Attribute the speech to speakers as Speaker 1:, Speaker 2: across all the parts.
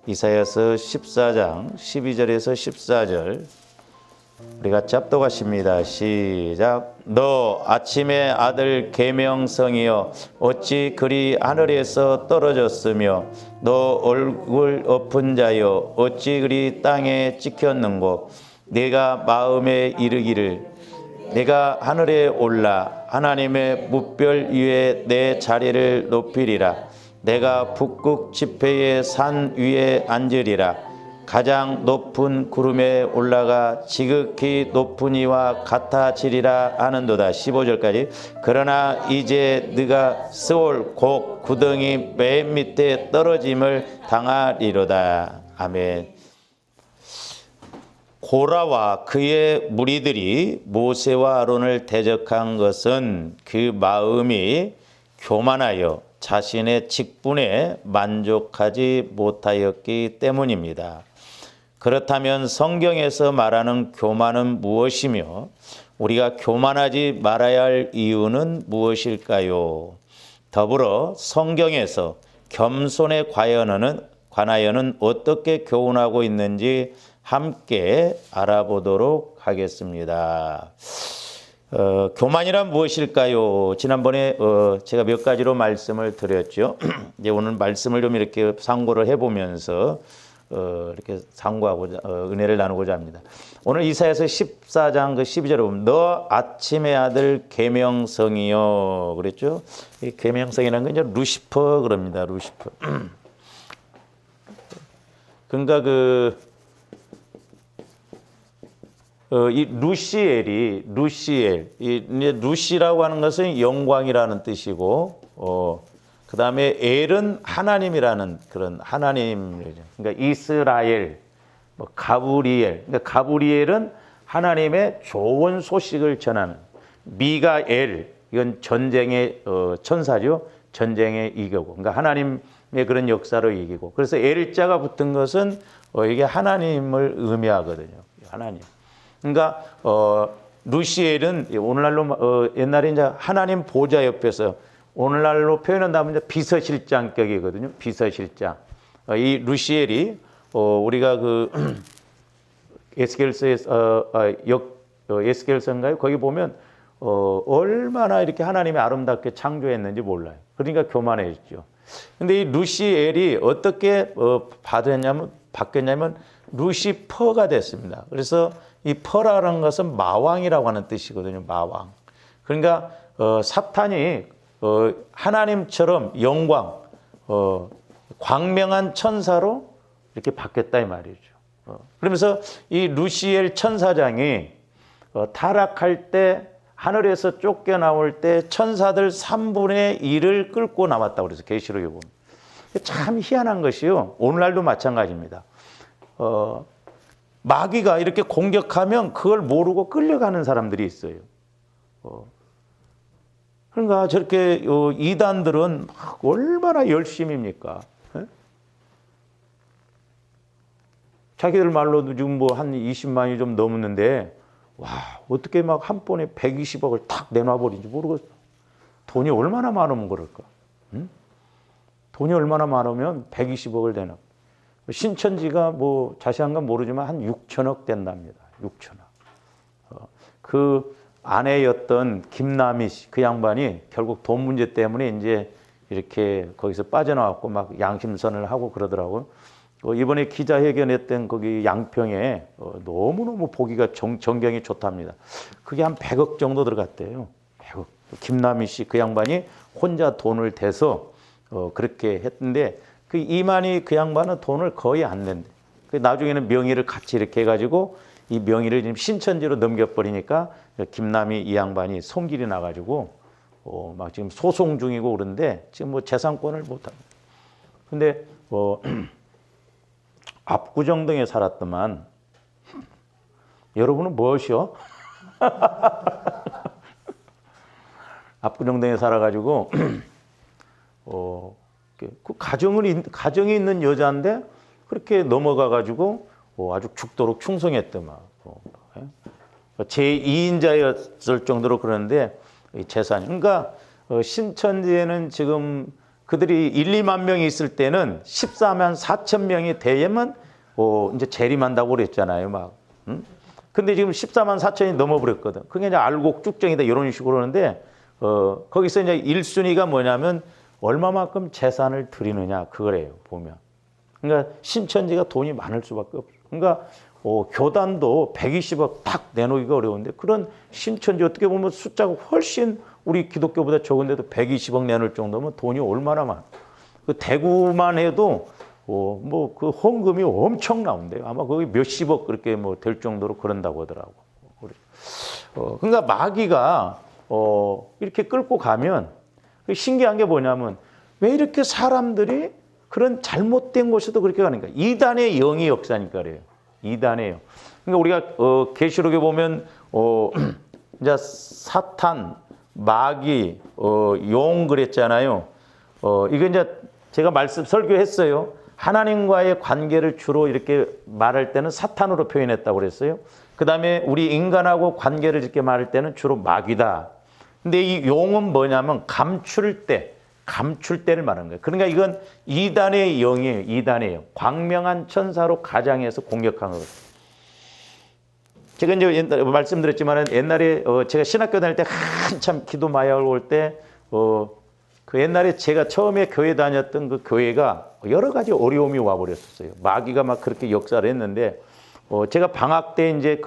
Speaker 1: 이사야서 14장 12절에서 14절 우리가 짭독하십니다. 시작. 너 아침의 아들 계명성이여 어찌 그리 하늘에서 떨어졌으며 너 얼굴 엎은 자여 어찌 그리 땅에 찍혔는고 내가 마음에 이르기를 내가 하늘에 올라 하나님의 뭇별 위에 내 자리를 높이리라. 내가 북극 지폐의 산 위에 앉으리라. 가장 높은 구름에 올라가 지극히 높은 이와 같아지리라 하는도다. 15절까지. 그러나 이제 네가 스올 곡 구덩이 맨 밑에 떨어짐을 당하리로다. 아멘. 고라와 그의 무리들이 모세와 아론을 대적한 것은 그 마음이 교만하여 자신의 직분에 만족하지 못하였기 때문입니다. 그렇다면 성경에서 말하는 교만은 무엇이며 우리가 교만하지 말아야 할 이유는 무엇일까요? 더불어 성경에서 겸손에 관하여는 어떻게 교훈하고 있는지 함께 알아보도록 하겠습니다. 교만이란 무엇일까요? 지난번에 제가 몇 가지로 말씀을 드렸죠. 이제 오늘 말씀을 좀 이렇게 상고를 해보면서 이렇게 상고하고자 은혜를 나누고자 합니다. 오늘 이사야서 14장 그 12절에 보면 너 아침의 아들 계명성이여 그랬죠. 이 계명성이라는 건 이제 루시퍼 그럽니다. 루시퍼. 그러니까 이 루시라고 하는 것은 영광이라는 뜻이고, 그 다음에 엘은 하나님이라는 그런 하나님이죠. 그러니까 이스라엘, 가브리엘. 그러니까 가브리엘은 하나님의 좋은 소식을 전하는. 미가엘, 이건 전쟁의 천사죠. 전쟁의 이기고. 그러니까 하나님의 그런 역사로 이기고. 그래서 엘자가 붙은 것은 이게 하나님을 의미하거든요. 하나님. 그러니까 루시엘은 오늘날로 옛날에 이제 하나님 보좌 옆에서 오늘날로 표현한다면 이제 비서실장격이거든요. 비서실장. 이 루시엘이 우리가 에스겔서인가요? 거기 보면 얼마나 이렇게 하나님이 아름답게 창조했는지 몰라요. 그러니까 교만해졌죠. 근데 이 루시엘이 어떻게 바뀌었냐면 루시퍼가 됐습니다. 그래서 이 퍼라는 것은 마왕이라고 하는 뜻이거든요. 마왕. 그러니까 사탄이 하나님처럼 영광, 광명한 천사로 이렇게 바뀌었다 이 말이죠. 그러면서 이 루시엘 천사장이 타락할 때 하늘에서 쫓겨나올 때 천사들 3분의 1을 끌고 남았다고 그래서 계시록에 보면. 참 희한한 것이요. 오늘날도 마찬가지입니다. 마귀가 이렇게 공격하면 그걸 모르고 끌려가는 사람들이 있어요. 그러니까 저렇게 이단들은 막 얼마나 열심입니까? 에? 자기들 말로도 지금 뭐 한 20만이 좀 넘었는데 와 어떻게 막 한 번에 120억을 탁 내놔버린지 모르겠어. 돈이 얼마나 많으면 그럴까? 응? 돈이 얼마나 많으면 120억을 내놔. 신천지가 뭐 자세한 건 모르지만 한 6천억 된답니다. 6천억. 그 아내였던 김남희 씨, 그 양반이 결국 돈 문제 때문에 이제 이렇게 거기서 빠져나왔고 막 양심선을 하고 그러더라고요. 이번에 기자회견했던 거기 양평에 너무너무 보기가 전경이 좋답니다. 그게 한 100억 정도 들어갔대요. 100억. 김남희 씨, 그 양반이 혼자 돈을 대서 그렇게 했는데 그 이만희 그 양반은 돈을 거의 안 낸대. 나중에는 명의를 같이 이렇게 해가지고 이 명의를 지금 신천지로 넘겨버리니까 김남희 이 양반이 손길이 나가지고 막 지금 소송 중이고 그런데 지금 뭐 재산권을 못합니다. 근데 압구정동에 살았더만 여러분은 무엇이요? 압구정동에 살아가지고 그 가정이 있는 여자인데 그렇게 넘어가가지고 아주 죽도록 충성했더만. 제2인자였을 정도로 그러는데 재산이. 그러니까 신천지에는 지금 그들이 1, 2만 명이 있을 때는 14만 4천 명이 되면 이제 재림한다고 그랬잖아요, 막. 응? 근데 지금 14만 4천이 넘어버렸거든. 그게 이제 알곡 쭉정이다 이런 식으로 하는데 거기서 이제 1순위가 뭐냐면 얼마만큼 재산을 드리느냐 그거래요, 보면. 그러니까 신천지가 돈이 많을 수밖에 없어. 그러니까 교단도 120억 딱 내놓기가 어려운데 그런 신천지 어떻게 보면 숫자가 훨씬 우리 기독교보다 적은데도 120억 내놓을 정도면 돈이 얼마나 많아. 그 대구만 해도 뭐 그 헌금이 엄청 나온대요. 아마 거기 몇십억 그렇게 뭐 될 정도로 그런다고 하더라고. 그러니까 마귀가 이렇게 끌고 가면 신기한 게 뭐냐면 왜 이렇게 사람들이 그런 잘못된 곳에도 그렇게 가는가? 이단의 영의 역사니까 그래요. 이단의 영. 그러니까 우리가 계시록에 보면 이제 사탄, 마귀, 용 그랬잖아요. 이거 이제 제가 설교했어요. 하나님과의 관계를 주로 이렇게 말할 때는 사탄으로 표현했다고 그랬어요. 그 다음에 우리 인간하고 관계를 이렇게 말할 때는 주로 마귀다. 근데 이 용은 뭐냐면 감출 때를 말하는 거예요. 그러니까 이건 이단의 영이에요. 이단의 영. 광명한 천사로 가장해서 공격한 거예요. 제가 이제 옛날에 말씀드렸지만 옛날에 제가 신학교 다닐 때 한참 기도 마약을 올 때 그 옛날에 제가 처음에 교회 다녔던 그 교회가 여러 가지 어려움이 와버렸었어요. 마귀가 막 그렇게 역사를 했는데 제가 방학 때 이제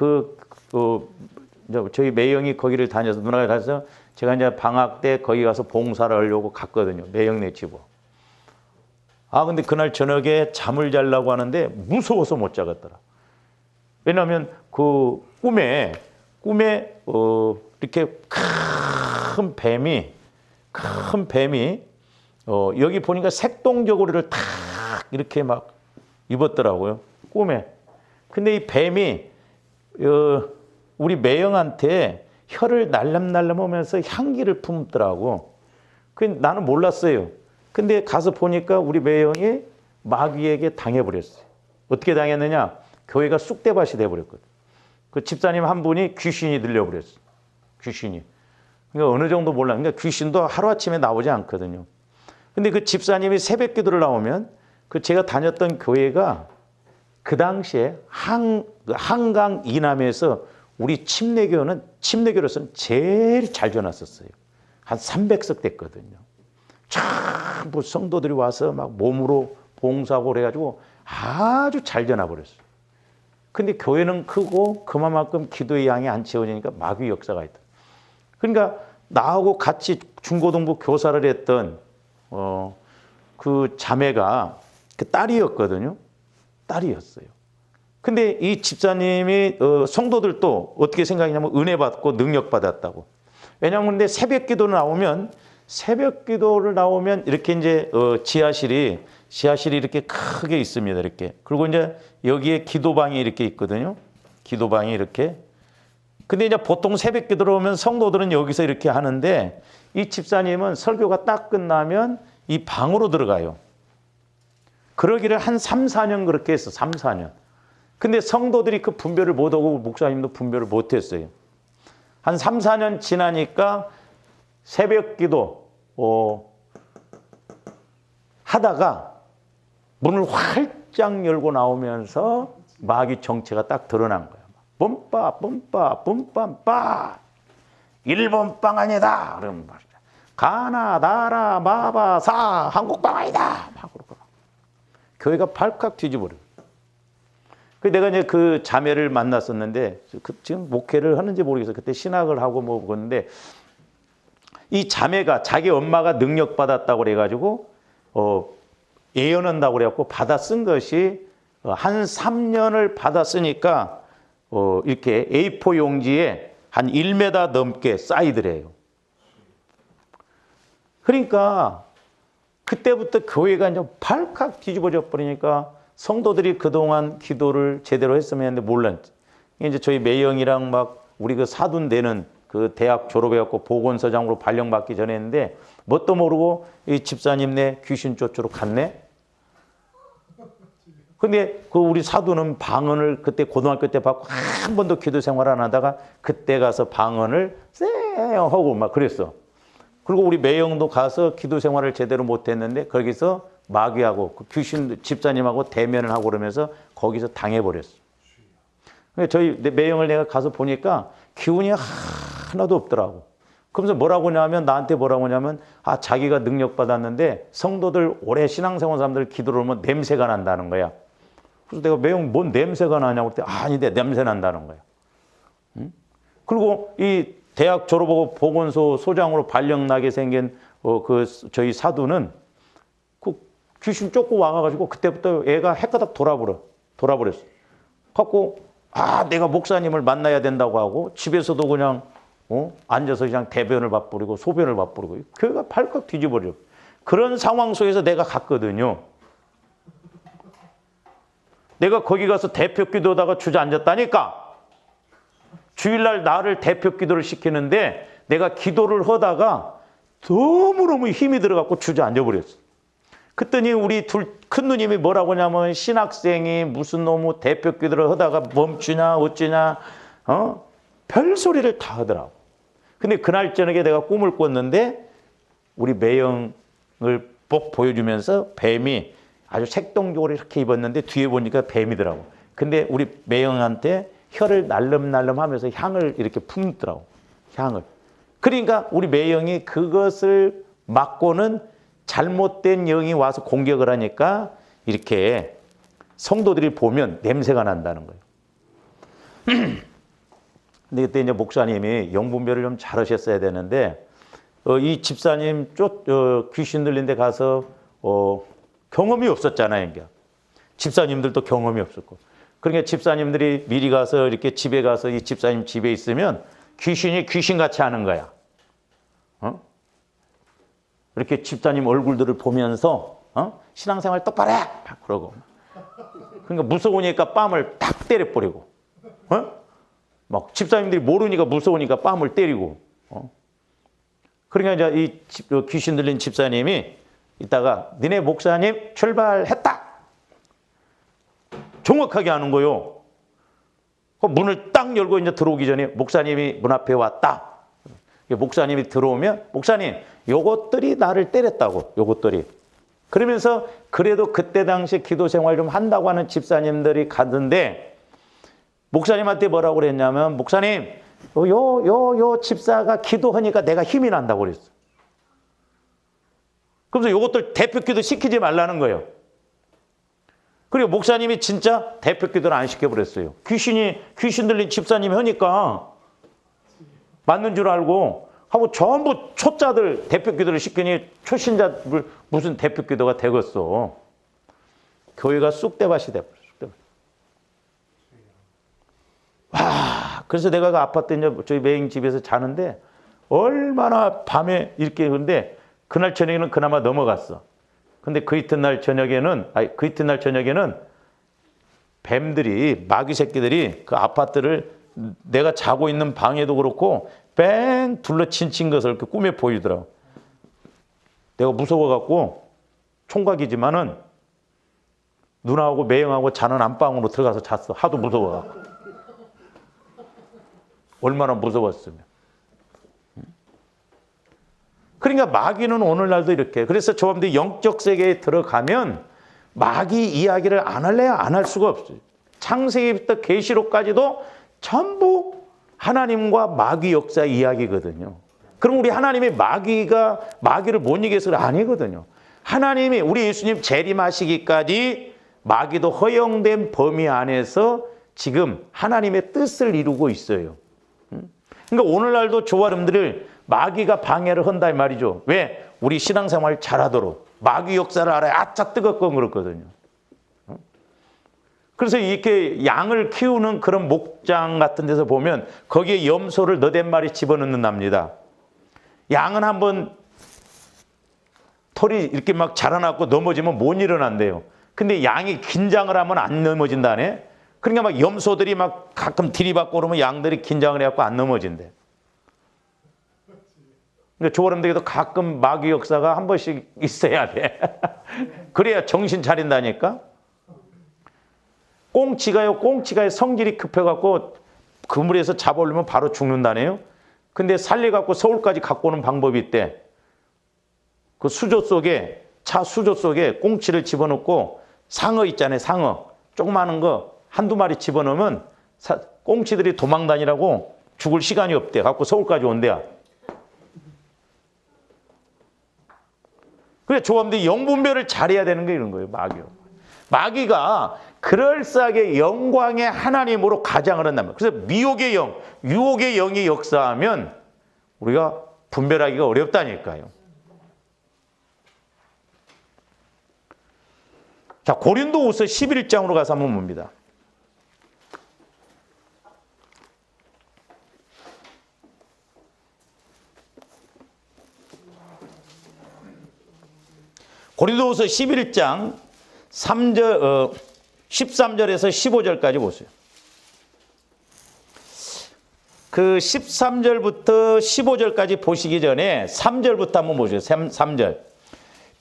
Speaker 1: 저희 매형이 거기를 다녀서 누나가 가서 제가 이제 방학 때 거기 가서 봉사를 하려고 갔거든요. 매형네 집으로. 근데 그날 저녁에 잠을 자려고 하는데 무서워서 못 자겠더라. 왜냐하면 그 꿈에 이렇게 큰 뱀이 여기 보니까 색동저고리를 탁 이렇게 막 입었더라고요. 꿈에. 근데 이 뱀이 우리 매형한테 혀를 날름날름하면서 향기를 품더라고. 나는 몰랐어요. 근데 가서 보니까 우리 매형이 마귀에게 당해버렸어요. 어떻게 당했느냐? 교회가 쑥대밭이 돼버렸거든. 그 집사님 한 분이 귀신이 들려버렸어. 귀신이. 그러니까 어느 정도 몰라. 그러니까 귀신도 하루아침에 나오지 않거든요. 근데 그 집사님이 새벽 기도를 나오면 제가 다녔던 교회가 그 당시에 한강 이남에서 우리 침례교로서는 제일 잘 전했었어요. 한 300석 됐거든요. 전부 성도들이 와서 막 몸으로 봉사하고 그래가지고 아주 잘 전해버렸어요. 근데 교회는 크고 그만큼 기도의 양이 안 채워지니까 마귀 역사가 있다. 그러니까 나하고 같이 중고등부 교사를 했던 그 자매가 그 딸이었거든요. 딸이었어요. 근데 이 집사님이 성도들도 어떻게 생각했냐면 은혜 받고 능력 받았다고. 왜냐하면 근데 새벽 기도를 나오면 이렇게 이제 지하실이 이렇게 크게 있습니다. 이렇게. 그리고 이제 여기에 기도방이 이렇게 있거든요. 기도방이 이렇게. 근데 이제 보통 새벽 기도로 오면 성도들은 여기서 이렇게 하는데 이 집사님은 설교가 딱 끝나면 이 방으로 들어가요. 그러기를 한 3, 4년 그렇게 했어. 3, 4년. 근데 성도들이 그 분별을 못하고 목사님도 분별을 못했어요. 한 3, 4년 지나니까 새벽 기도 하다가 문을 활짝 열고 나오면서 마귀 정체가 딱 드러난 거야. 뿜빠 1번 아니다. 그러면 말이야. 가나 다라 마바사 한국방 아니다. 막 그러고 교회가 발칵 뒤집어버려. 내가 이제 그 자매를 만났었는데 지금 목회를 하는지 모르겠어요. 그때 신학을 하고 뭐 그랬는데 이 자매가 자기 엄마가 능력 받았다고 그래가지고 예언한다고 그래갖고 받아 쓴 것이 한 3년을 받아 쓰니까 이렇게 A4 용지에 한 1m 넘게 쌓이더래요. 그러니까 그때부터 교회가 이제 발칵 뒤집어져 버리니까 성도들이 그동안 기도를 제대로 했으면 했는데 몰랐지. 이제 저희 매형이랑 막 우리 그 사둔되는 그 대학 졸업해갖고 보건소장으로 발령받기 전에 했는데 뭣도 모르고 이 집사님네 귀신 쫓으러 갔네. 근데 그 우리 사두는 방언을 그때 고등학교 때 받고 한 번도 기도 생활 안 하다가 그때 가서 방언을 쎄 하고 막 그랬어. 그리고 우리 매형도 가서 기도 생활을 제대로 못했는데 거기서 마귀하고 그 귀신 집사님하고 대면을 하고 그러면서 거기서 당해버렸어. 그러니까 저희 매형을 내가 가서 보니까 기운이 하나도 없더라고. 그러면서 뭐라고 하냐면 나한테 뭐라고 하냐면 자기가 능력 받았는데 성도들 오래 신앙생활 사람들 기도를 하면 냄새가 난다는 거야. 그래서 내가 매형 뭔 냄새가 나냐고 그랬더니 아닌데 냄새 난다는 거야. 응? 그리고 이 대학 졸업하고 보건소 소장으로 발령나게 생긴 저희 사두는 그 귀신 쫓고 와가지고 그때부터 애가 헷가닥 돌아버렸어. 갖고 내가 목사님을 만나야 된다고 하고 집에서도 그냥 앉아서 그냥 대변을 맛보리고 소변을 맛보리고 교회가 발칵 뒤집어져. 그런 상황 속에서 내가 갔거든요. 내가 거기 가서 대표 기도하다가 주저앉았다니까. 주일날 나를 대표 기도를 시키는데 내가 기도를 하다가 너무너무 힘이 들어갖고 주저앉아버렸어. 그랬더니 우리 큰 누님이 뭐라고 하냐면 신학생이 무슨 놈의 대표 기도를 하다가 멈추냐 어찌냐 별소리를 다 하더라고. 근데 그날 저녁에 내가 꿈을 꿨는데 우리 매형을 꼭 보여주면서 뱀이 아주 색동적으로 이렇게 입었는데 뒤에 보니까 뱀이더라고. 근데 우리 매형한테 혀를 날름날름 하면서 향을 이렇게 품더라고. 향을. 그러니까 우리 매형이 그것을 막고는 잘못된 영이 와서 공격을 하니까 이렇게 성도들이 보면 냄새가 난다는 거예요. 근데 그때 이제 목사님이 영분별을 좀 잘하셨어야 되는데 이 집사님 귀신 들린 데 가서 경험이 없었잖아요. 그러니까. 집사님들도 경험이 없었고. 그러니까 집사님들이 미리 가서 이렇게 집에 가서 이 집사님 집에 있으면 귀신이 귀신같이 하는 거야. 이렇게 집사님 얼굴들을 보면서 신앙생활 똑바로 해! 막 그러고. 그러니까 무서우니까 뺨을 탁 때려버리고. 막 집사님들이 모르니까 무서우니까 뺨을 때리고. 그러니까 이제 이 귀신 들린 집사님이 이따가 니네 목사님 출발했다. 정확하게 하는 거요. 문을 딱 열고 이제 들어오기 전에 목사님이 문 앞에 왔다. 목사님이 들어오면 목사님 요것들이 나를 때렸다고. 요것들이. 그러면서 그래도 그때 당시 기도 생활 좀 한다고 하는 집사님들이 갔는데 목사님한테 뭐라고 그랬냐면 목사님 요 집사가 기도하니까 내가 힘이 난다고 그랬어. 그래서 요것들 대표 기도 시키지 말라는 거예요. 그리고 목사님이 진짜 대표 기도를 안 시켜버렸어요. 귀신 들린 집사님이 하니까 맞는 줄 알고 하고 전부 초짜들 대표 기도를 시키니 초신자 무슨 대표 기도가 되겠어. 교회가 쑥대밭이 돼버렸어. 와, 그래서 내가 그 아파트 이제 저희 매형 집에서 자는데 얼마나 밤에 이렇게 근데 그날 저녁에는 그나마 넘어갔어. 근데 그 이튿날 저녁에는 뱀들이 마귀 새끼들이 그 아파트를 내가 자고 있는 방에도 그렇고 뺑 둘러 친친 것을 이렇게 꿈에 보이더라고. 내가 무서워갖고 총각이지만은 누나하고 매형하고 자는 안방으로 들어가서 잤어. 하도 무서워갖고. 얼마나 무서웠으면. 그러니까 마귀는 오늘날도 이렇게. 그래서 저분들이 영적 세계에 들어가면 마귀 이야기를 안 할래야 안 할 수가 없어요. 창세기부터 계시록까지도 전부 하나님과 마귀 역사 이야기거든요. 그럼 우리 하나님이 마귀를 못 이겨서 아니거든요. 하나님이 우리 예수님 재림하시기까지 마귀도 허용된 범위 안에서 지금 하나님의 뜻을 이루고 있어요. 그러니까 오늘날도 저와 여러분들을 마귀가 방해를 한다 이 말이죠. 왜? 우리 신앙생활 잘하도록. 마귀 역사를 알아야 아차 뜨겁고 그렇거든요. 그래서 이렇게 양을 키우는 그런 목장 같은 데서 보면 거기에 염소를 너댓 마리 집어넣는답니다. 양은 한번 털이 이렇게 막 자라나고 넘어지면 못 일어난대요. 근데 양이 긴장을 하면 안 넘어진다네. 그러니까 막 염소들이 막 가끔 들이받고 그러면 양들이 긴장을 해갖고 안 넘어진대. 근데 조어람들에게도 가끔 마귀 역사가 한 번씩 있어야 돼. 그래야 정신 차린다니까. 꽁치가의 성질이 급해갖고 그물에서 잡아올리면 바로 죽는다네요. 근데 살려갖고 서울까지 갖고 오는 방법이 있대. 그 수조 속에, 차 수조 속에 꽁치를 집어넣고 상어 있잖아요, 상어. 조그마한 거 한두 마리 집어넣으면 꽁치들이 도망 다니라고 죽을 시간이 없대. 갖고 서울까지 온대야. 그래, 조합들이 영분별을 잘해야 되는 게 이런 거예요, 마귀요. 마귀가 그럴싸하게 영광의 하나님으로 가장을 한다면, 그래서 미혹의 영, 유혹의 영이 역사하면 우리가 분별하기가 어렵다니까요. 자, 고린도후서 11장으로 가서 한번 봅니다. 고린도후서 11장 13절에서 15절까지 보세요. 그 13절부터 15절까지 보시기 전에 3절부터 한번 보세요. 3절.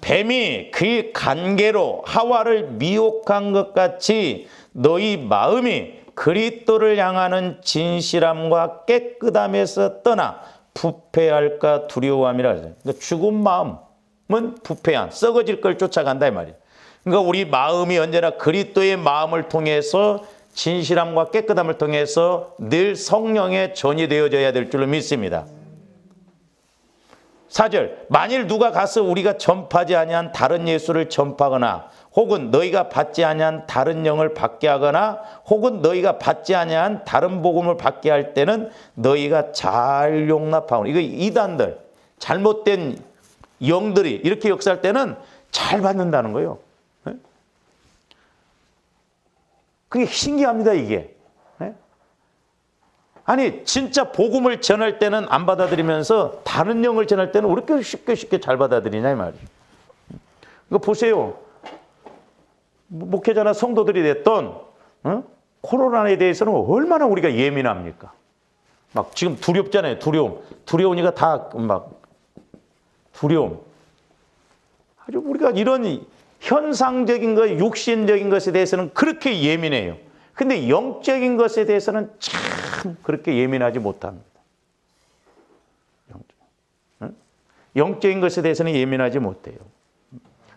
Speaker 1: 뱀이 그 간계로 하와를 미혹한 것 같이 너희 마음이 그리스도를 향하는 진실함과 깨끗함에서 떠나 부패할까 두려워함이라. 그러니까 죽은 마음은 부패한, 썩어질 걸 쫓아간다 이 말이에요. 그러니까 우리 마음이 언제나 그리스도의 마음을 통해서 진실함과 깨끗함을 통해서 늘 성령의 전이 되어져야 될 줄로 믿습니다. 4절. 만일 누가 가서 우리가 전파하지 아니한 다른 예수를 전파하거나 혹은 너희가 받지 아니한 다른 영을 받게 하거나 혹은 너희가 받지 아니한 다른 복음을 받게 할 때는 너희가 잘 용납하고, 이거 이단들, 잘못된 영들이 이렇게 역사할 때는 잘 받는다는 거예요. 그게 신기합니다, 이게. 아니, 진짜 복음을 전할 때는 안 받아들이면서 다른 영을 전할 때는 왜 이렇게 쉽게 잘 받아들이냐 이 말이에요. 이거 보세요. 목회자나 성도들이 됐던 코로나에 대해서는 얼마나 우리가 예민합니까? 막 지금 두렵잖아요. 두려우니까 다 막 두려움. 아주 우리가 이런 현상적인 것, 육신적인 것에 대해서는 그렇게 예민해요. 근데 영적인 것에 대해서는 참 그렇게 예민하지 못합니다. 영적인 것에 대해서는 예민하지 못해요.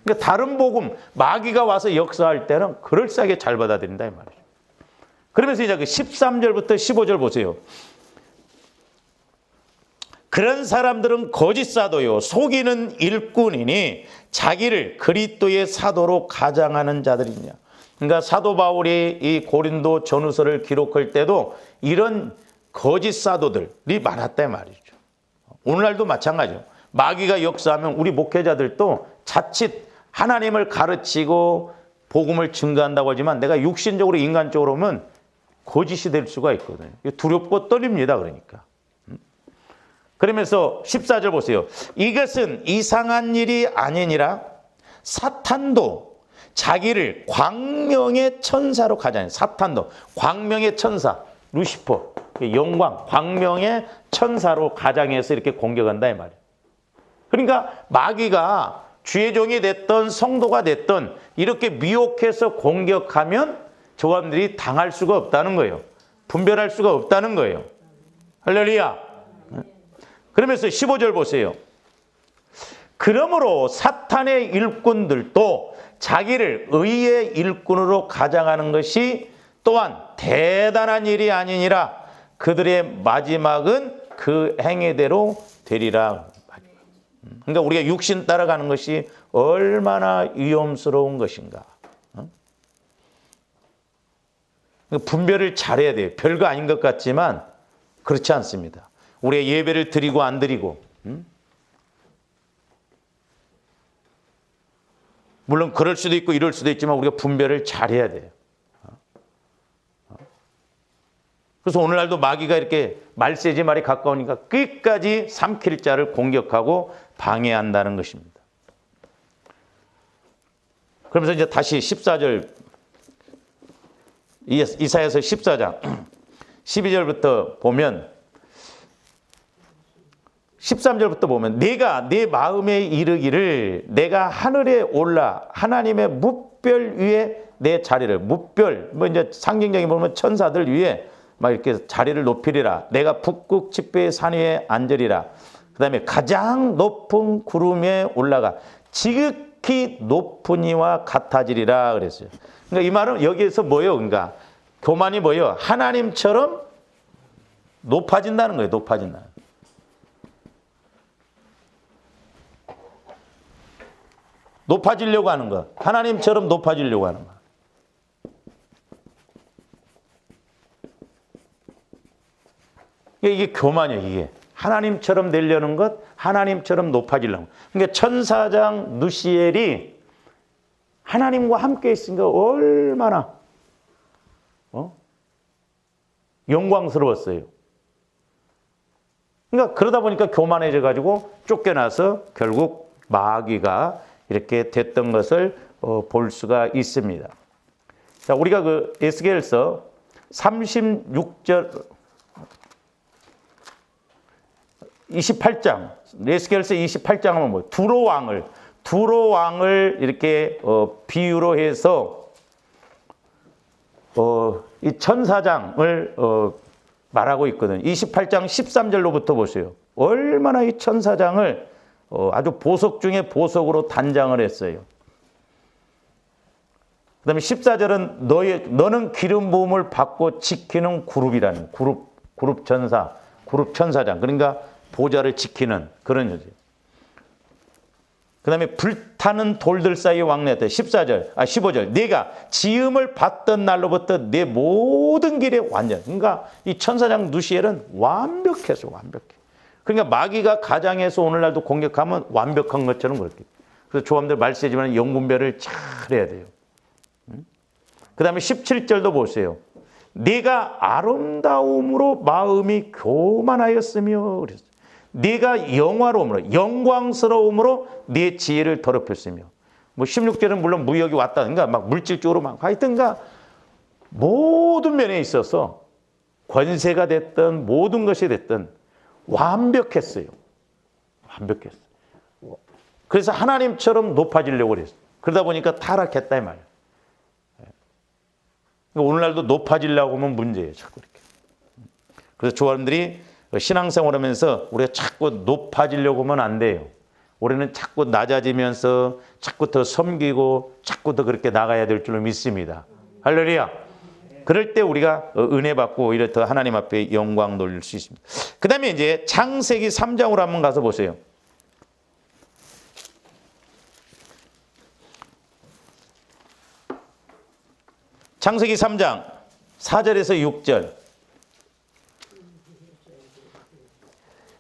Speaker 1: 그러니까 다른 복음, 마귀가 와서 역사할 때는 그럴싸하게 잘 받아들인다 이 말이죠. 그러면서 이제 그 13절부터 15절 보세요. 그런 사람들은 거짓 사도요 속이는 일꾼이니 자기를 그리스도의 사도로 가장하는 자들이냐. 그러니까 사도 바울이 이 고린도 전후서를 기록할 때도 이런 거짓 사도들이 많았다 말이죠. 오늘날도 마찬가지죠. 마귀가 역사하면 우리 목회자들도 자칫 하나님을 가르치고 복음을 증거한다고 하지만 내가 육신적으로 인간적으로 오면 거짓이 될 수가 있거든요. 두렵고 떨립니다. 그러니까. 그러면서 14절 보세요. 이것은 이상한 일이 아니니라 사탄도 자기를 광명의 천사로 가자니. 사탄도 광명의 천사, 루시퍼, 영광, 광명의 천사로 가장해서 이렇게 공격한다 이 말이에요. 그러니까 마귀가 주의 종이 됐던 성도가 됐던 이렇게 미혹해서 공격하면 저 사람들이 당할 수가 없다는 거예요. 분별할 수가 없다는 거예요. 할렐루야. 그러면서 15절 보세요. 그러므로 사탄의 일꾼들도 자기를 의의 일꾼으로 가장하는 것이 또한 대단한 일이 아니니라. 그들의 마지막은 그 행위대로 되리라. 그러니까 우리가 육신 따라가는 것이 얼마나 위험스러운 것인가. 분별을 잘해야 돼요. 별거 아닌 것 같지만 그렇지 않습니다. 우리가 예배를 드리고 안 드리고, 물론 그럴 수도 있고 이럴 수도 있지만 우리가 분별을 잘해야 돼요. 그래서 오늘날도 마귀가 이렇게 말세지 말이 가까우니까 끝까지 삼킬 자를 공격하고 방해한다는 것입니다. 그러면서 이제 다시 14절, 이사야서 14장 12절부터 보면 13절부터 보면 내가 내 마음에 이르기를 내가 하늘에 올라 하나님의 뭇별 위에 내 자리를, 뭇별 뭐 이제 상징적인 보면 천사들 위에 막 이렇게 자리를 높이리라. 내가 북극 지폐의 산 위에 앉으리라. 그다음에 가장 높은 구름 위에 올라가 지극히 높은 이와 같아지리라 그랬어요. 그러니까 이 말은 여기에서 뭐예요? 그러니까 교만이 뭐예요? 하나님처럼 높아진다는 거예요. 높아진다. 높아지려고 하는 거. 하나님처럼 높아지려고 하는 거. 이게 교만이에요. 이게. 하나님처럼 되려는 것, 하나님처럼 높아지려는 것. 그러니까 천사장 누시엘이 하나님과 함께 있으니까 얼마나 영광스러웠어요. 그러니까 그러다 보니까 교만해져 가지고 쫓겨나서 결국 마귀가 이렇게 됐던 것을 볼 수가 있습니다. 자, 우리가 그 에스겔서 36절 28장, 에스겔서 28장 하면 뭐 두로 왕을 이렇게 비유로 해서 이 천사장을 말하고 있거든요. 28장 13절로부터 보세요. 얼마나 이 천사장을 아주 보석 중에 보석으로 단장을 했어요. 그 다음에 14절은 너는 기름 부음을 받고 지키는 그룹이라는 그룹 천사장. 그러니까 보좌를 지키는 그런 여자. 그 다음에 불타는 돌들 사이에 왕래했다. 15절. 네가 지음을 받던 날로부터 내 모든 길에 완전. 그러니까 이 천사장 누시엘은 완벽해서 완벽해. 그러니까 마귀가 가장해서 오늘날도 공격하면 완벽한 것처럼 그렇게. 그래서 조함들 말씀이지만 영분별을 잘 해야 돼요. 그 다음에 17절도 보세요. 네가 아름다움으로 마음이 교만하였으며 그랬어요. 네가 영광스러움으로 네 지혜를 더럽혔으며. 뭐 16절은 물론 무역이 왔다. 그러니까 막 물질적으로 막 하여튼가 모든 면에 있어서 권세가 됐든 모든 것이 됐든 완벽했어요. 완벽했어요. 그래서 하나님처럼 높아지려고 그랬어요. 그러다 보니까 타락했다 이 말이에요. 오늘날도 높아지려고 하면 문제예요. 자꾸 이렇게. 그래서 조합원들이 신앙생활하면서 우리가 자꾸 높아지려고 하면 안 돼요. 우리는 자꾸 낮아지면서 자꾸 더 섬기고 자꾸 더 그렇게 나가야 될 줄로 믿습니다. 할렐루야. 그럴 때 우리가 은혜 받고 오히려 더 하나님 앞에 영광 돌릴 수 있습니다. 그 다음에 이제 창세기 3장으로 한번 가서 보세요. 창세기 3장 4절에서 6절.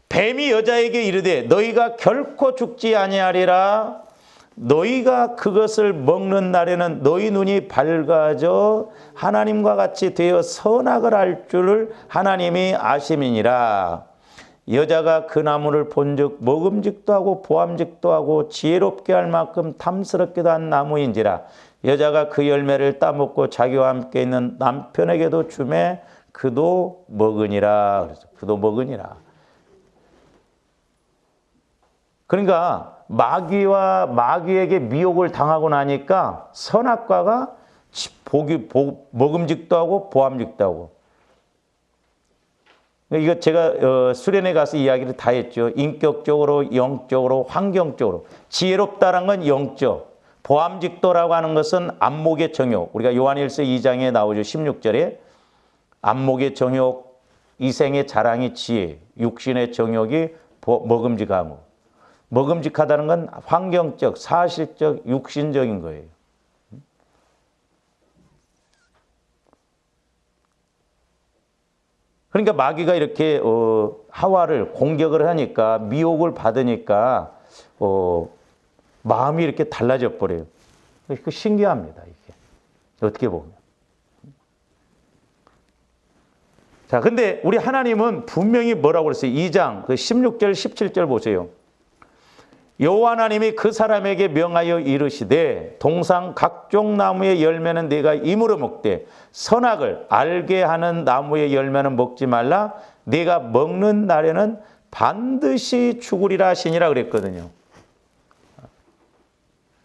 Speaker 1: 뱀이 여자에게 이르되 너희가 결코 죽지 아니하리라. 너희가 그것을 먹는 날에는 너희 눈이 밝아져 하나님과 같이 되어 선악을 알 줄을 하나님이 아심이니라. 여자가 그 나무를 본즉 먹음직도 하고 보암직도 하고 지혜롭게 할 만큼 탐스럽기도 한 나무인지라. 여자가 그 열매를 따먹고 자기와 함께 있는 남편에게도 주매 그도 먹으니라. 그래서 그도 먹으니라. 그러니까 마귀에게 미혹을 당하고 나니까 선악과가 먹음직도 하고 보암직도 하고. 이거 제가 수련회 가서 이야기를 다 했죠. 인격적으로, 영적으로, 환경적으로. 지혜롭다는 건 영적. 보암직도라고 하는 것은 안목의 정욕. 우리가 요한일서 2장에 나오죠. 16절에 안목의 정욕, 이생의 자랑이 지혜, 육신의 정욕이 먹음직하고. 먹음직하다는 건 환경적, 사실적, 육신적인 거예요. 그러니까 마귀가 이렇게 하와를 공격을 하니까 미혹을 받으니까 마음이 이렇게 달라져 버려요. 그 신기합니다. 이게 어떻게 보면. 자, 근데 우리 하나님은 분명히 뭐라고 그랬어요? 2장 그 16절, 17절 보세요. 여호와 하나님이 그 사람에게 명하여 이르시되 동상 각종 나무의 열매는 네가 임으로 먹되 선악을 알게 하는 나무의 열매는 먹지 말라. 네가 먹는 날에는 반드시 죽으리라 하시니라 그랬거든요.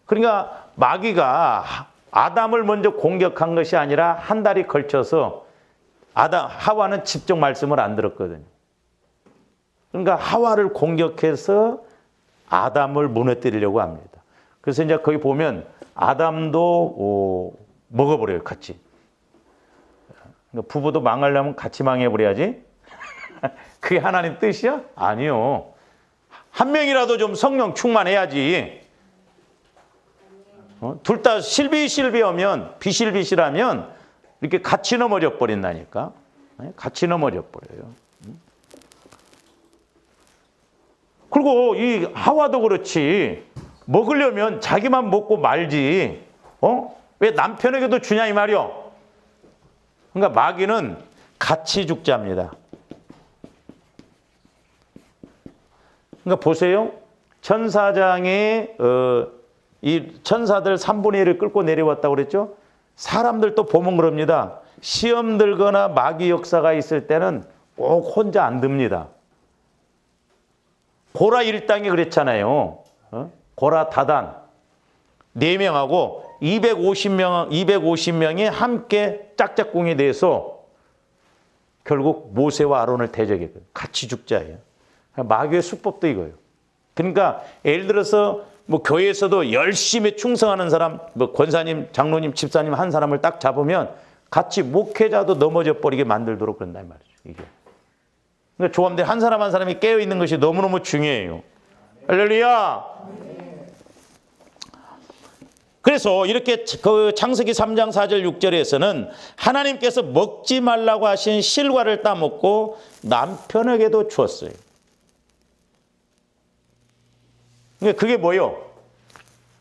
Speaker 1: 그러니까 마귀가 아담을 먼저 공격한 것이 아니라 한 달이 걸쳐서 하와는 직접 말씀을 안 들었거든요. 그러니까 하와를 공격해서 아담을 무너뜨리려고 합니다. 그래서 이제 거기 보면 아담도 먹어버려요, 같이. 그러니까 부부도 망하려면 같이 망해버려야지. 그게 하나님 뜻이야? 아니요. 한 명이라도 좀 성령 충만해야지. 둘 다 실비실비하면, 비실비실하면 이렇게 같이 넘어져 버린다니까. 같이 넘어져 버려요. 그리고 이 하와도 그렇지. 먹으려면 자기만 먹고 말지. 왜 남편에게도 주냐 이 말이요. 그러니까 마귀는 같이 죽자입니다. 그러니까 보세요. 천사장에 이 천사들 3분의 1을 끌고 내려왔다고 그랬죠. 사람들도 보면 그럽니다. 시험 들거나 마귀 역사가 있을 때는 꼭 혼자 안 듭니다. 고라 일당이 그랬잖아요. 고라 다단 4명하고 250명이 함께 짝짝꿍이 돼서 결국 모세와 아론을 대적했거든요. 같이 죽자예요. 마귀의 수법도 이거예요. 그러니까 예를 들어서 뭐 교회에서도 열심히 충성하는 사람, 뭐 권사님, 장로님, 집사님 한 사람을 딱 잡으면 같이 목회자도 넘어져 버리게 만들도록 그런단 말이죠. 이게. 그러니까 조합들 한 사람 한 사람이 깨어 있는 것이 너무너무 중요해요. 할렐루야. 그래서 이렇게 그 창세기 3장 4절 6절에서는 하나님께서 먹지 말라고 하신 실과를 따먹고 남편에게도 주었어요. 그게 뭐요?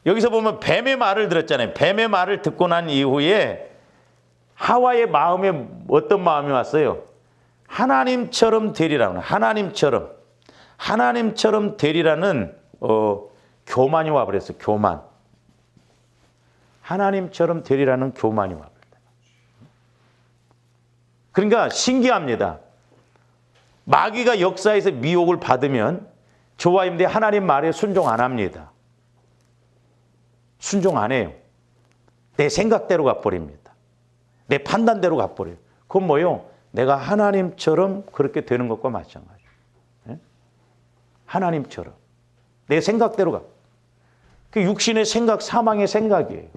Speaker 1: 여기서 보면 뱀의 말을 들었잖아요. 뱀의 말을 듣고 난 이후에 하와의 마음에 어떤 마음이 왔어요? 하나님처럼 되리라는, 하나님처럼 되리라는 교만이 와버렸어요. 교만. 하나님처럼 되리라는 교만이 와버렸다. 그러니까 신기합니다. 마귀가 역사에서 미혹을 받으면 저와 여러분들이 하나님 말에 순종 안 합니다. 순종 안 해요. 내 생각대로 가버립니다. 내 판단대로 가버려요. 그건 뭐예요? 내가 하나님처럼 그렇게 되는 것과 마찬가지예요. 네? 하나님처럼. 내 생각대로 가. 그 육신의 생각, 사망의 생각이에요.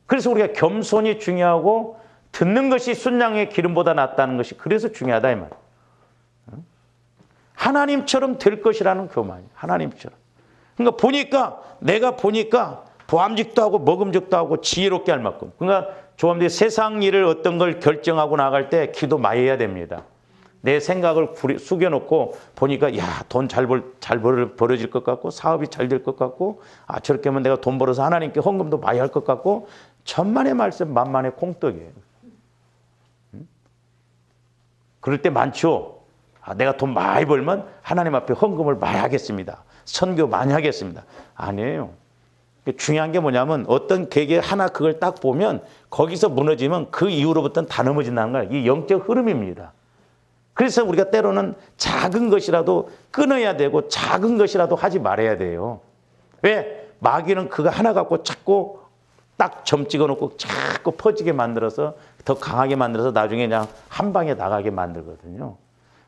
Speaker 1: 그래서 우리가 겸손이 중요하고 듣는 것이 순양의 기름보다 낫다는 것이 그래서 중요하다 이 말이에요. 하나님처럼 될 것이라는 교만이에요. 하나님처럼. 그러니까 내가 보니까 보암직도 하고 먹음직도 하고 지혜롭게 할 만큼. 그러니까 조합들이 세상 일을 어떤 걸 결정하고 나갈 때 기도 많이 해야 됩니다. 내 생각을 숙여놓고 보니까 야, 돈 잘 벌어질 것 같고 사업이 잘 될 것 같고 저렇게 하면 내가 돈 벌어서 하나님께 헌금도 많이 할 것 같고 천만의 말씀 만만의 콩떡이에요. 그럴 때 많죠. 내가 돈 많이 벌면 하나님 앞에 헌금을 많이 하겠습니다. 선교 많이 하겠습니다. 아니에요. 중요한 게 뭐냐면 어떤 계획 하나 그걸 딱 보면 거기서 무너지면 그 이후로부터는 다 넘어진다는 거예요. 이게 영적 흐름입니다. 그래서 우리가 때로는 작은 것이라도 끊어야 되고 작은 것이라도 하지 말아야 돼요. 왜? 마귀는 그거 하나 갖고 자꾸 딱 점 찍어놓고 자꾸 퍼지게 만들어서 더 강하게 만들어서 나중에 그냥 한 방에 나가게 만들거든요.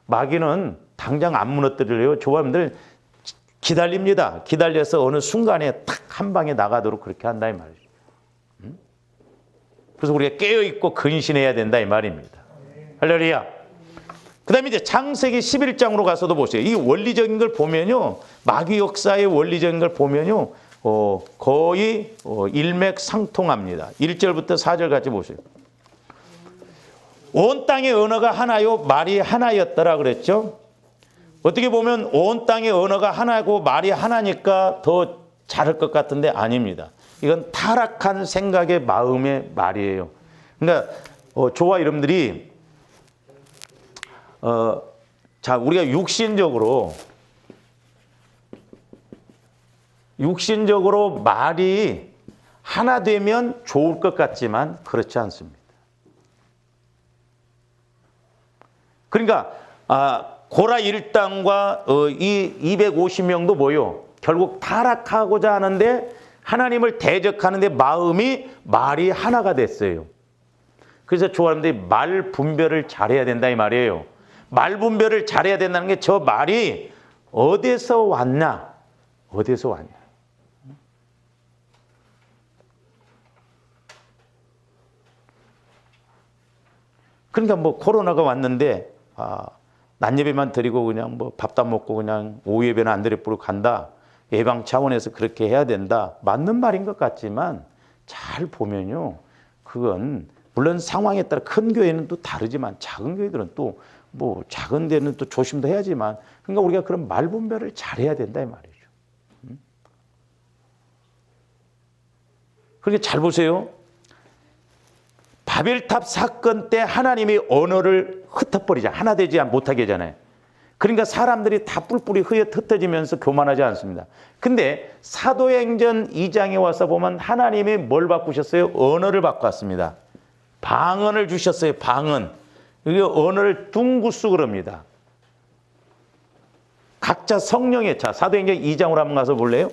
Speaker 1: 마귀는 당장 안 무너뜨려요. 조합원들 기다립니다. 기다려서 어느 순간에 탁 한 방에 나가도록 그렇게 한다 이 말이죠. 그래서 우리가 깨어있고 근신해야 된다 이 말입니다. 할렐루야. 그 다음에 이제 창세기 11장으로 가서도 보세요. 이 원리적인 걸 보면요. 마귀 역사의 원리적인 걸 보면요. 거의 일맥상통합니다. 1절부터 4절 같이 보세요. 온 땅의 언어가 하나요, 말이 하나였더라 그랬죠. 어떻게 보면 온 땅의 언어가 하나고 말이 하나니까 더 잘할 것 같은데 아닙니다. 이건 타락한 생각의 마음의 말이에요. 그러니까 저와 여러분들이 우리가 육신적으로 말이 하나 되면 좋을 것 같지만 그렇지 않습니다. 그러니까 고라 일당과 이 250명도 뭐요? 결국 타락하고자 하는데 하나님을 대적하는데 말이 하나가 됐어요. 그래서 조합원들이 말 분별을 잘해야 된다 이 말이에요. 말 분별을 잘해야 된다는 게 저 말이 어디서 왔냐? 어디서 왔냐? 그러니까 뭐 코로나가 왔는데 낮 예배만 드리고 그냥 뭐 밥도 안 먹고 그냥 오후 예배는 안 드리고 간다. 예방 차원에서 그렇게 해야 된다. 맞는 말인 것 같지만 잘 보면요. 그건 물론 상황에 따라 큰 교회는 또 다르지만 작은 교회들은 또 뭐 작은 데는 또 조심도 해야지만 그러니까 우리가 그런 말 분별을 잘해야 된다 이 말이죠. 그렇게 잘 보세요. 바벨탑 사건 때 하나님이 언어를 흩어버리자 하나 되지 못하게 하잖아요. 그러니까 사람들이 다 뿔뿔이 흩어지면서 교만하지 않습니다. 근데 사도행전 2장에 와서 보면 하나님이 뭘 바꾸셨어요? 언어를 바꿨습니다. 방언을 주셨어요. 방언. 이게 언어를 둥구스 그럽니다. 각자 성령의 차. 사도행전 2장으로 한번 가서 볼래요?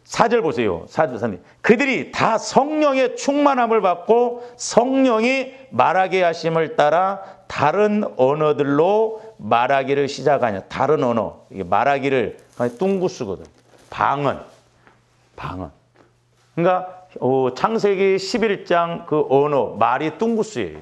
Speaker 1: 사절 보세요. 사절사님. 그들이 다 성령의 충만함을 받고 성령이 말하게 하심을 따라 다른 언어들로 말하기를 시작하냐. 다른 언어. 이게 말하기를 둥구스거든. 방언. 방언. 그러니까 창세기 11장 그 언어 말이 둥구스예요.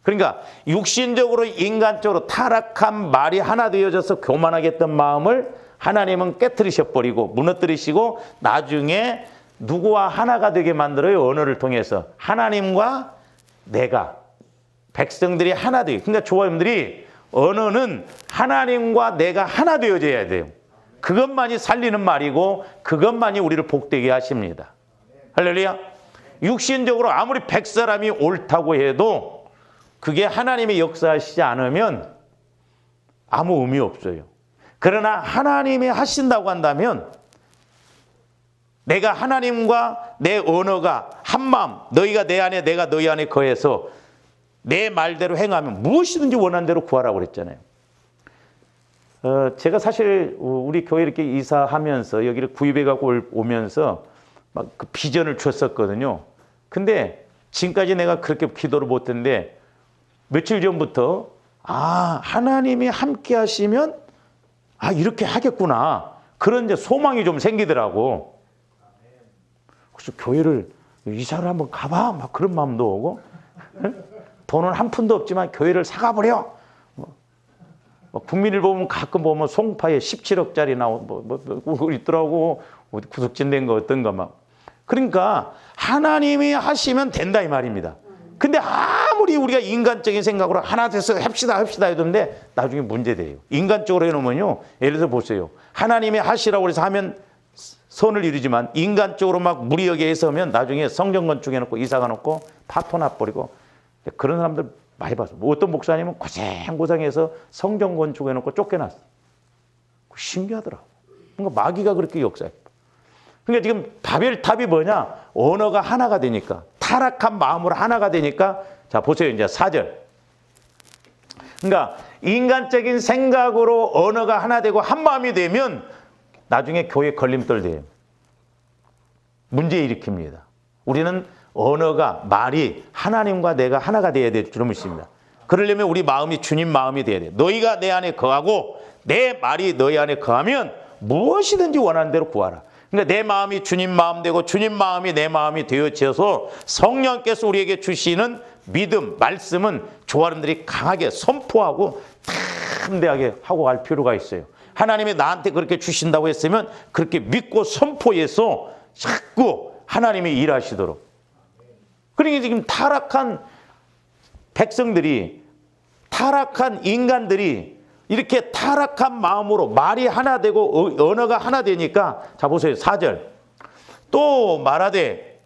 Speaker 1: 그러니까 육신적으로 인간적으로 타락한 말이 하나 되어져서 교만하게 했던 마음을 하나님은 깨트리셔버리고 무너뜨리시고 나중에 누구와 하나가 되게 만들어요. 언어를 통해서. 하나님과 내가 백성들이 하나 되게. 그러니까 조화님들이 언어는 하나님과 내가 하나 되어져야 돼요. 그것만이 살리는 말이고 그것만이 우리를 복되게 하십니다. 할렐루야. 육신적으로 아무리 100사람이 옳다고 해도 그게 하나님의 역사하시지 않으면 아무 의미 없어요. 그러나 하나님이 하신다고 한다면 내가 하나님과 내 언어가 한마음 너희가 내 안에 내가 너희 안에 거해서 내 말대로 행하면 무엇이든지 원하는 대로 구하라고 그랬잖아요. 제가 사실 우리 교회 이렇게 이사하면서 여기를 구입해 갖고 오면서 막 그 비전을 줬었거든요. 근데 지금까지 내가 그렇게 기도를 못했는데 며칠 전부터 하나님이 함께 하시면 이렇게 하겠구나. 그런 이제 소망이 좀 생기더라고. 그래서 교회를 이사를 한번 가봐. 막 그런 마음도 오고. 돈은 한 푼도 없지만 교회를 사가버려. 국민을 보면 가끔 보면 송파에 17억짜리 나오고 있더라고. 구석진 거 어떤 거 막. 그러니까 하나님이 하시면 된다 이 말입니다. 근데 아무리 우리가 인간적인 생각으로 하나 돼서 합시다 해도는데 나중에 문제돼요. 인간적으로 해놓으면요. 예를 들어 보세요. 하나님이 하시라고 해서 하면 선을 이루지만 인간적으로 막 무리하게 해서 하면 나중에 성전 건축해놓고 이사가 놓고 파토 나버리고 그런 사람들 많이 봤어. 어떤 목사님은 고생해서 성전 건축해놓고 쫓겨났어. 신기하더라고. 그러니까 마귀가 그렇게 역사해. 그러니까 지금 바벨탑이 뭐냐? 언어가 하나가 되니까. 타락한 마음으로 하나가 되니까. 자, 보세요. 이제 4절. 그러니까 인간적인 생각으로 언어가 하나 되고 한 마음이 되면 나중에 교회 걸림돌 돼요. 문제 일으킵니다. 우리는 언어가 말이 하나님과 내가 하나가 돼야 될 줄을 믿습니다. 그러려면 우리 마음이 주님 마음이 돼야 돼. 너희가 내 안에 거하고 내 말이 너희 안에 거하면 무엇이든지 원하는 대로 구하라. 그러니까 내 마음이 주님 마음 되고 주님 마음이 내 마음이 되어져서 성령께서 우리에게 주시는 믿음, 말씀은 조아름들이 강하게 선포하고 담대하게 하고 갈 필요가 있어요. 하나님이 나한테 그렇게 주신다고 했으면 그렇게 믿고 선포해서 자꾸 하나님이 일하시도록. 그러니까 지금 타락한 백성들이, 타락한 인간들이 이렇게 타락한 마음으로 말이 하나 되고 언어가 하나 되니까 자 보세요. 4절. 또 말하되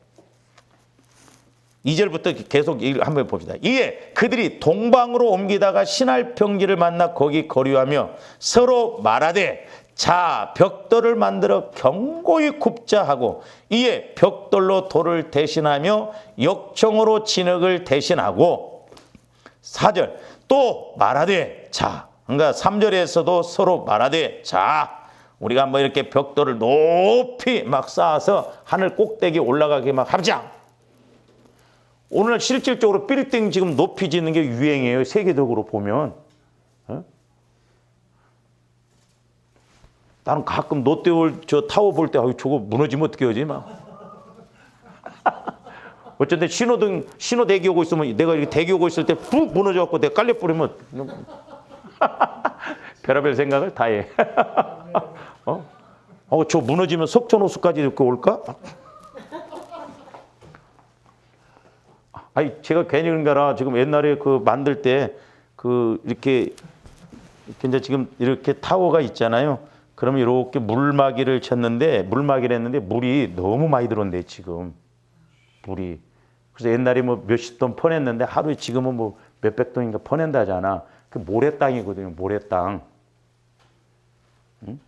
Speaker 1: 2절부터 계속 한번 봅시다. 이에 그들이 동방으로 옮기다가 신할 평지를 만나 거기 거류하며 서로 말하되 자 벽돌을 만들어 견고히 굽자 하고 이에 벽돌로 돌을 대신하며 역청으로 진흙을 대신하고 4절 또 말하되 자 그러니까 3절에서도 서로 말하되 자 우리가 뭐 이렇게 벽돌을 높이 막 쌓아서 하늘 꼭대기 올라가게 막 하자. 오늘 실질적으로 빌딩 지금 높이 짓는 게 유행이에요. 세계적으로 보면. 어? 나는 가끔 롯데월 저 타워 볼 때 저거 무너지면 어떻게 하지 막. 어쩐데 신호 대기 오고 있으면 내가 이렇게 대기 오고 있을 때 푹 무너져갖고 내가 깔려버리면 별의별 생각을 다 해. 저 무너지면 석촌호수까지 이렇게 올까? 아니 제가 괜히 그런가라. 지금 옛날에 그 만들 때 그 이렇게 이제 지금 이렇게 타워가 있잖아요. 그러면 이렇게 물막이를 쳤는데 물막이를 했는데 물이 너무 많이 들어온대 지금 물이. 그래서 옛날에 뭐 몇십 돈 퍼냈는데 하루에 지금은 뭐 몇백 돈인가 퍼낸다잖아. 그 모래땅이거든요. 모래땅. 응?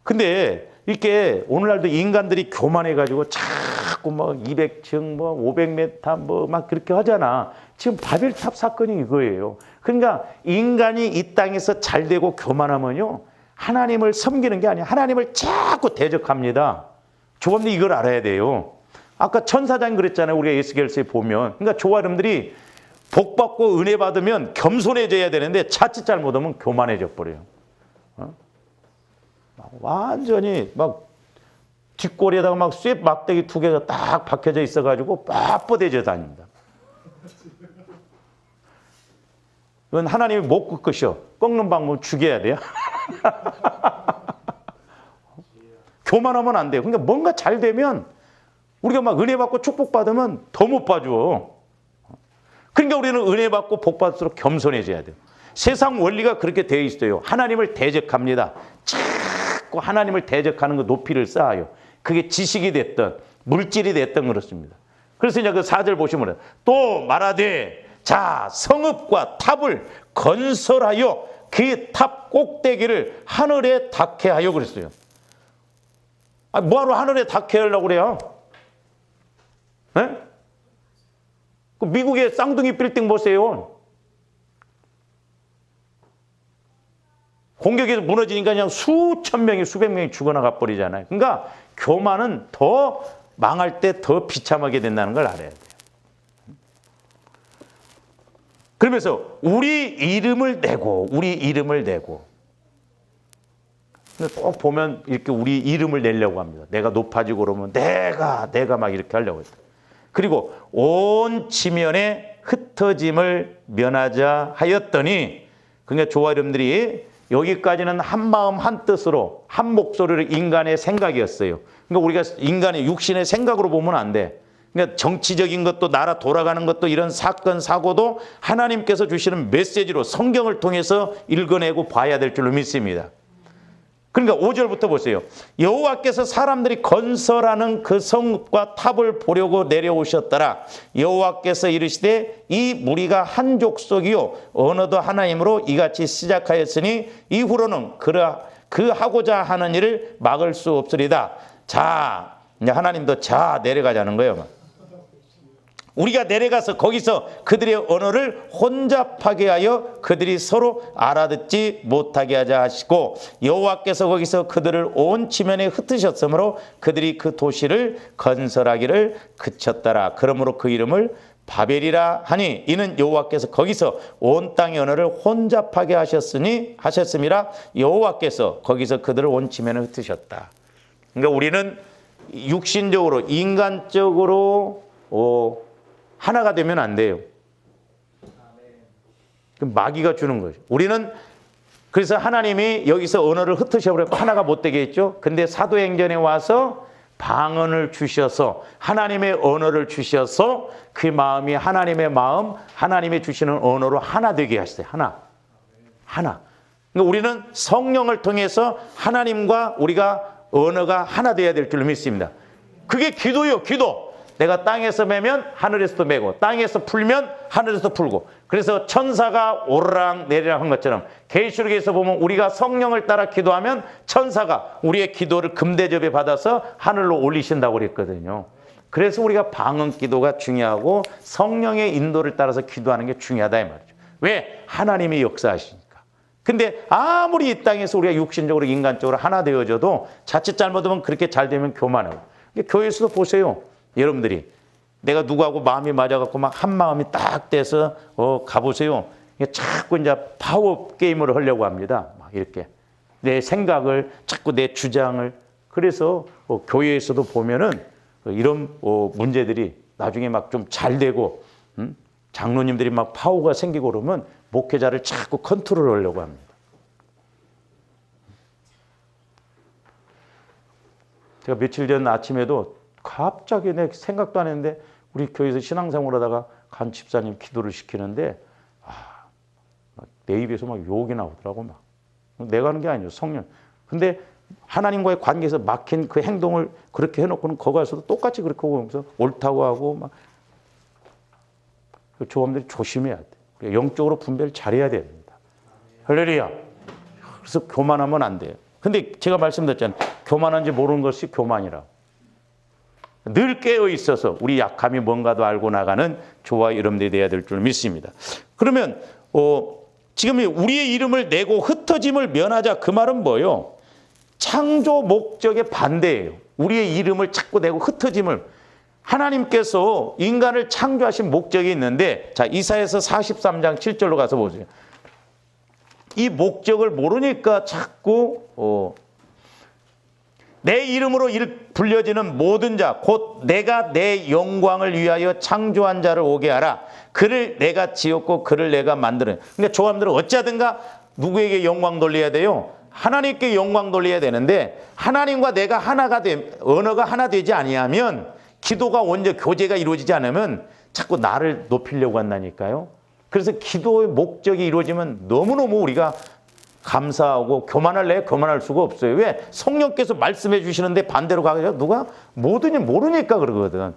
Speaker 1: 근데 이렇게 오늘날도 인간들이 교만해가지고 자꾸 뭐 200층 뭐 500m 뭐 막 그렇게 하잖아. 지금 바벨탑 사건이 이거예요. 그러니까 인간이 이 땅에서 잘 되고 교만하면요. 하나님을 섬기는 게 아니야. 하나님을 자꾸 대적합니다. 조범님 이걸 알아야 돼요. 아까 천사장이 그랬잖아요. 우리가 에스겔서에 보면. 그러니까 조아름들이 복 받고 은혜 받으면 겸손해져야 되는데 자칫 잘못하면 교만해져 버려요. 완전히 막 뒷골에다가 막 쇠 막대기 2개가 딱 박혀져 있어가지고 뻣뻣해져 다닙니다. 이건 하나님이 못 꺾으셔. 꺾는 방법은 죽여야 돼요. 교만하면 안 돼요. 그러니까 뭔가 잘 되면 우리가 막 은혜 받고 축복 받으면 더 못 봐줘. 그러니까 우리는 은혜 받고 복 받을수록 겸손해져야 돼요. 세상 원리가 그렇게 되어 있어요. 하나님을 대적합니다. 자꾸 하나님을 대적하는 거 높이를 쌓아요. 그게 지식이 됐든 물질이 됐든 그렇습니다. 그래서 이제 그 4절 보시면 또 말하되 자 성읍과 탑을 건설하여 그 탑 꼭대기를 하늘에 닿게 하여 그랬어요. 뭐하러 하늘에 닿게 하려고 그래요? 네? 그 미국의 쌍둥이 빌딩 보세요. 공격에서 무너지니까 그냥 수천 명이 수백 명이 죽어나가 버리잖아요. 그러니까 교만은 더 망할 때 더 비참하게 된다는 걸 알아야 돼요. 그러면서 우리 이름을 내고 꼭 보면 이렇게 우리 이름을 내려고 합니다. 내가 높아지고 그러면 내가 막 이렇게 하려고 했어요. 그리고 온 지면에 흩어짐을 면하자 하였더니 그러니까 조아름들이 여기까지는 한 마음 한 뜻으로 한 목소리로 인간의 생각이었어요. 그러니까 우리가 인간의 육신의 생각으로 보면 안 돼. 그러니까 정치적인 것도 나라 돌아가는 것도 이런 사건 사고도 하나님께서 주시는 메시지로 성경을 통해서 읽어내고 봐야 될 줄로 믿습니다. 그러니까 5절부터 보세요. 여호와께서 사람들이 건설하는 그 성읍과 탑을 보려고 내려오셨더라. 여호와께서 이르시되 이 무리가 한 족속이요 언어도 하나님으로 이같이 시작하였으니 이후로는 그 하고자 하는 일을 막을 수 없으리다. 자, 이제 하나님도 자 내려가자는 거예요. 우리가 내려가서 거기서 그들의 언어를 혼잡하게 하여 그들이 서로 알아듣지 못하게 하자 하시고 여호와께서 거기서 그들을 온 지면에 흩으셨으므로 그들이 그 도시를 건설하기를 그쳤더라. 그러므로 그 이름을 바벨이라 하니 이는 여호와께서 거기서 온 땅의 언어를 혼잡하게 하셨음이라. 여호와께서 거기서 그들을 온 지면에 흩으셨다. 그러니까 우리는 육신적으로 인간적으로 하나가 되면 안 돼요. 마귀가 주는 거죠. 우리는 그래서 하나님이 여기서 언어를 흩으셔버렸고 하나가 못 되게 했죠. 근데 사도행전에 와서 방언을 주셔서 하나님의 언어를 주셔서 그 마음이 하나님의 마음, 하나님이 주시는 언어로 하나 되게 하셨어요. 하나. 그러니까 우리는 성령을 통해서 하나님과 우리가 언어가 하나 돼야 될 줄로 믿습니다. 그게 기도예요. 기도. 내가 땅에서 매면 하늘에서도 매고 땅에서 풀면 하늘에서 풀고 그래서 천사가 오르락 내리락 한 것처럼 계시록에서 보면 우리가 성령을 따라 기도하면 천사가 우리의 기도를 금대접에 받아서 하늘로 올리신다고 그랬거든요. 그래서 우리가 방언 기도가 중요하고 성령의 인도를 따라서 기도하는 게 중요하다 이 말이죠. 왜? 하나님이 역사하시니까. 근데 아무리 이 땅에서 우리가 육신적으로 인간적으로 하나 되어져도 자칫 잘못하면 그렇게 잘 되면 교만해요. 교회에서도 보세요. 여러분들이 내가 누구하고 마음이 맞아갖고 막 한 마음이 딱 돼서 가보세요. 자꾸 이제 파워 게임을 하려고 합니다. 막 이렇게 내 생각을 자꾸 내 주장을. 그래서 교회에서도 보면은 이런 문제들이 나중에 막 좀 잘 되고 장로님들이 막 파워가 생기고 그러면 목회자를 자꾸 컨트롤하려고 합니다. 제가 며칠 전 아침에도 갑자기 내 생각도 안 했는데 우리 교회에서 신앙생활 하다가 간 집사님 기도를 시키는데 내 입에서 막 욕이 나오더라고. 막 내가 하는 게 아니에요. 성령. 근데 하나님과의 관계에서 막힌 그 행동을 그렇게 해놓고는 거기 가서도 똑같이 그렇게 하면서 옳다고 하고 막 조합들이 조심해야 돼. 영적으로 분별 잘해야 됩니다. 할렐루야. 그래서 교만하면 안 돼요. 근데 제가 말씀드렸잖아요. 교만한지 모르는 것이 교만이라고. 늘 깨어 있어서 우리 약함이 뭔가도 알고 나가는 저와 여러분들이 돼야 될 줄 믿습니다. 그러면 지금 우리의 이름을 내고 흩어짐을 면하자, 그 말은 뭐예요? 창조 목적의 반대예요. 우리의 이름을 자꾸 내고 흩어짐을. 하나님께서 인간을 창조하신 목적이 있는데, 자, 이사야서 43장 7절로 가서 보세요. 이 목적을 모르니까 자꾸 내 이름으로 불려지는 모든 자, 곧 내가 내 영광을 위하여 창조한 자를 오게 하라. 그를 내가 지었고 그를 내가 만드는. 그러니까 조함들은 어찌하든가 누구에게 영광 돌려야 돼요? 하나님께 영광 돌려야 되는데, 하나님과 내가 하나가 언어가 하나 되지 아니하면, 기도가 온전 교제가 이루어지지 않으면 자꾸 나를 높이려고 한다니까요. 그래서 기도의 목적이 이루어지면 너무너무 우리가 감사하고 교만할래? 교만할 수가 없어요. 왜? 성령께서 말씀해 주시는데 반대로 가서 누가 뭐든지 모르니까 그러거든.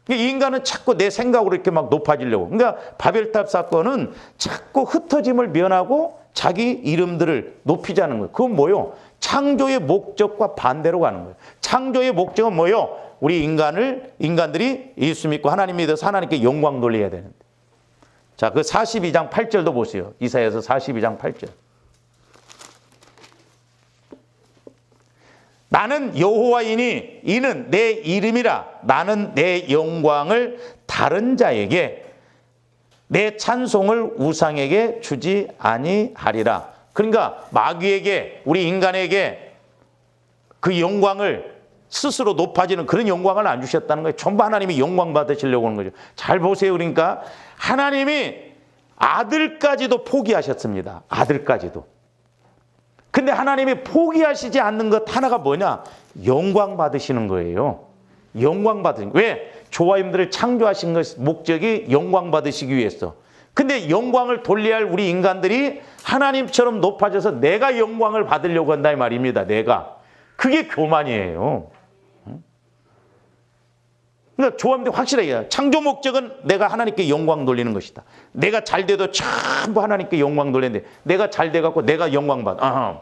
Speaker 1: 인간은 자꾸 내 생각으로 이렇게 막 높아지려고. 그러니까 바벨탑 사건은 자꾸 흩어짐을 면하고 자기 이름들을 높이자는 거예요. 그건 뭐요? 창조의 목적과 반대로 가는 거예요. 창조의 목적은 뭐요? 우리 인간들이 예수 믿고 하나님 믿어서 하나님께 영광 돌려야 되는데. 자, 그 42장 8절도 보세요. 이사야서 42장 8절. 나는 여호와이니 이는 내 이름이라. 나는 내 영광을 다른 자에게, 내 찬송을 우상에게 주지 아니하리라. 그러니까 마귀에게, 우리 인간에게 그 영광을 스스로 높아지는 그런 영광을 안 주셨다는 거예요. 전부 하나님이 영광 받으시려고 하는 거죠. 잘 보세요. 그러니까 하나님이 아들까지도 포기하셨습니다. 아들까지도. 근데 하나님이 포기하시지 않는 것 하나가 뭐냐? 영광 받으시는 거예요. 영광 받으시는 거예요. 왜? 조화임들을 창조하신 것 목적이 영광 받으시기 위해서. 근데 영광을 돌려야 할 우리 인간들이 하나님처럼 높아져서 내가 영광을 받으려고 한다 이 말입니다. 내가. 그게 교만이에요. 그러니까 조합들 확실하게 해요. 창조 목적은 내가 하나님께 영광 돌리는 것이다. 내가 잘 돼도 전부 하나님께 영광 돌리는데 내가 잘 돼갖고 내가 영광 받아.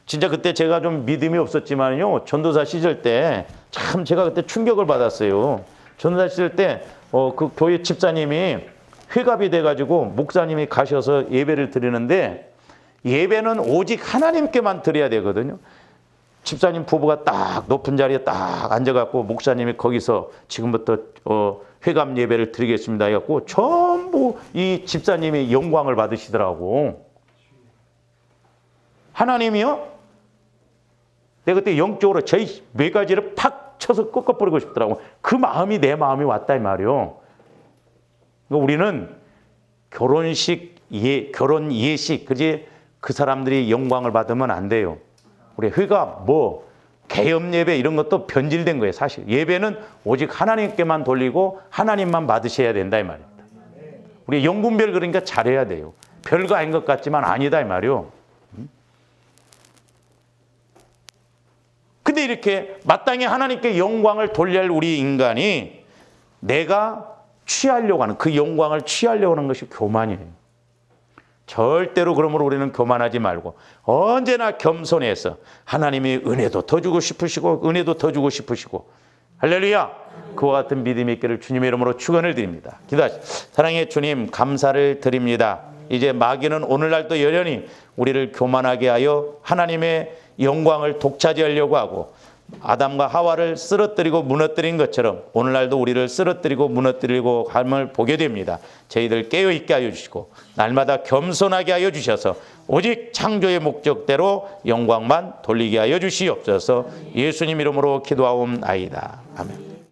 Speaker 1: 진짜 그때 제가 좀 믿음이 없었지만요. 전도사 시절 때 참 제가 그때 충격을 받았어요. 전도사 시절 때 그 교회 집사님이 회갑이 돼가지고 목사님이 가셔서 예배를 드리는데, 예배는 오직 하나님께만 드려야 되거든요. 집사님 부부가 딱 높은 자리에 딱 앉아갖고 목사님이 거기서 지금부터 회감 예배를 드리겠습니다 해갖고 전부 이 집사님이 영광을 받으시더라고. 하나님이요? 내가 그때 영적으로 저희 몇 가지를 팍 쳐서 꺾어버리고 싶더라고. 그 마음이 내 마음이 왔다 이 말이요. 그러니까 우리는 결혼 예식, 그지? 그 사람들이 영광을 받으면 안 돼요. 우리 회가 개업 예배 이런 것도 변질된 거예요. 사실 예배는 오직 하나님께만 돌리고 하나님만 받으셔야 된다 이 말입니다. 우리 영분별 그러니까 잘해야 돼요. 별거 아닌 것 같지만 아니다 이 말이요. 근데 이렇게 마땅히 하나님께 영광을 돌려야 할 우리 인간이 내가 취하려고 하는, 그 영광을 취하려고 하는 것이 교만이에요. 절대로 그러므로 우리는 교만하지 말고 언제나 겸손해서 하나님이 은혜도 더 주고 싶으시고 은혜도 더 주고 싶으시고, 할렐루야, 그와 같은 믿음이 있기를 주님의 이름으로 축원을 드립니다. 기도하시죠. 사랑의 주님, 감사를 드립니다. 이제 마귀는 오늘날도 여전히 우리를 교만하게 하여 하나님의 영광을 독차지하려고 하고 아담과 하와를 쓰러뜨리고 무너뜨린 것처럼 오늘날도 우리를 쓰러뜨리고 무너뜨리고 함을 보게 됩니다. 저희들 깨어있게 하여 주시고 날마다 겸손하게 하여 주셔서 오직 창조의 목적대로 영광만 돌리게 하여 주시옵소서. 예수님 이름으로 기도하옵나이다. 아멘.